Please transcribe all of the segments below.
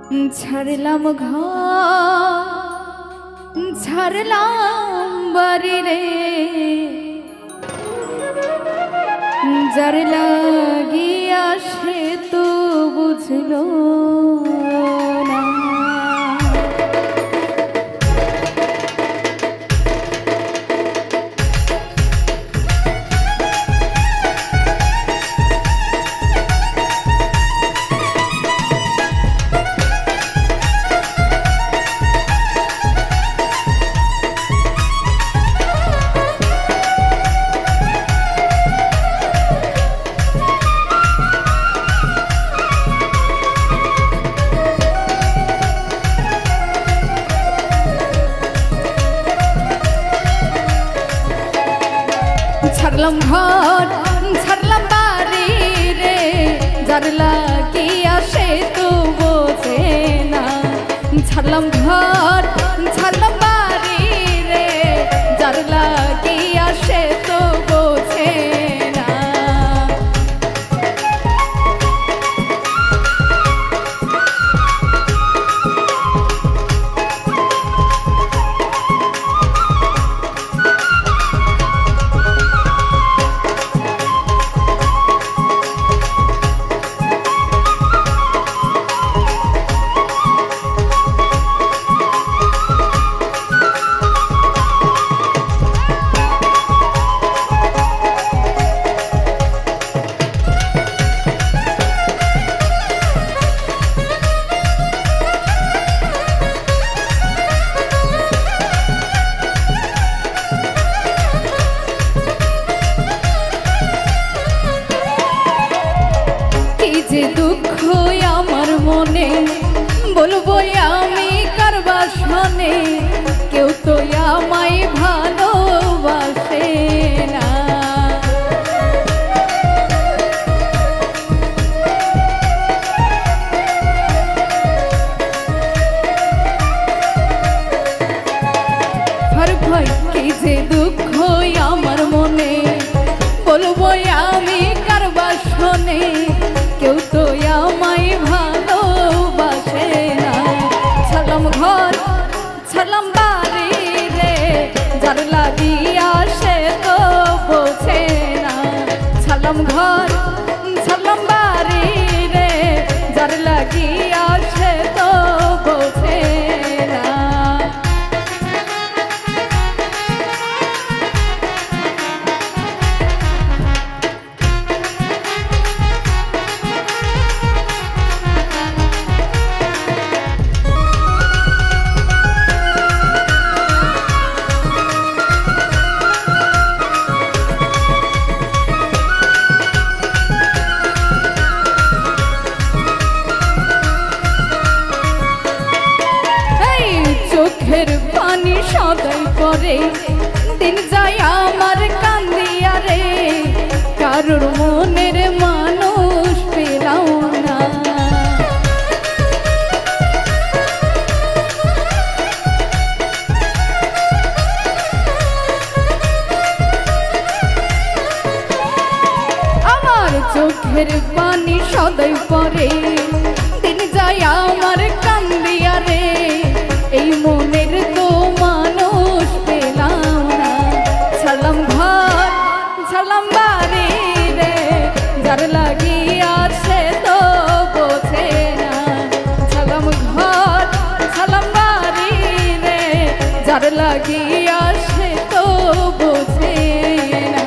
ছাড়লাম ঘর ছাড়লাম বাড়ি রে, যার লাগিয়া সে তো বুঝলো না। ছাড়লাম ঘর ছাড়লাম বাড়ি রে, যার লাগিয়া সে তো বোঝে না। ছাড়লাম ঘর ছাড়লাম বাড়ি রে, যার লাগিয়া সে তো বোঝে না। যে দুঃখ আমার মনে বলবো আমি কার বাসনে, কেউ তো আমায় ভালোবাসে না। ভাই কি যে দুঃখ আমার মনে বলবো আমি কার বাসনে, কেউ তো আমায় ভালোবাসে না। ছাড়লাম ঘর ছাড়লাম বাড়ি রে, যার লাগিয়া সে তো বোঝে না। ছাড়লাম ঘর ছাড়লাম বাড়ি রে, যার লাগিয়া সে তো বোঝে না। চোখের পানি সদাই করে দিন যায় আমার কান্দিয়া রে, কারোর মনের মানুষ পেলাম না। আমার চোখের পানি সদাই পরে দিন যায় আমার কান্দিয়া রে, এই মনের তো মানুষ পেলাম না। ছাড়লাম ঘর ছাড়লাম বাড়ি রে, যার লাগিয়া সে তো বোঝে না। ছাড়লাম ঘর ছাড়লাম বাড়ি রে, যার লাগিয়া সে তো বোঝে না।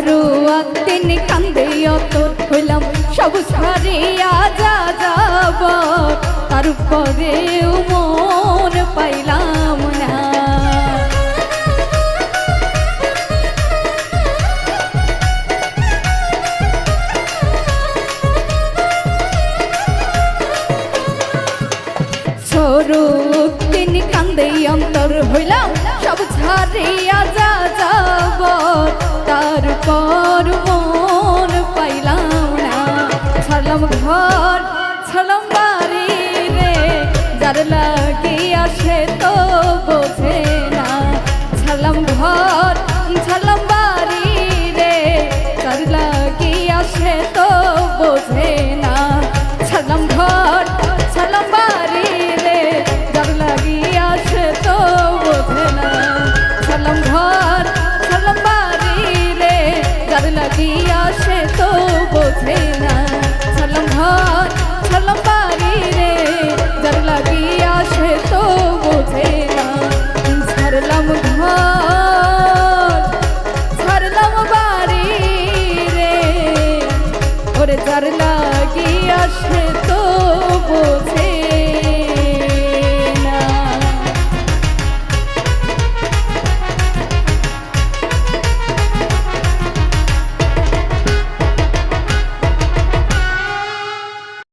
সরু একদিন কান্দে অতর হইলাম সব ছাড়িয়া যা যাব তারপরেও মন পাইলাম না সরু একদিন কান্দে অন্তর হইলাম সব ছাড়িয়া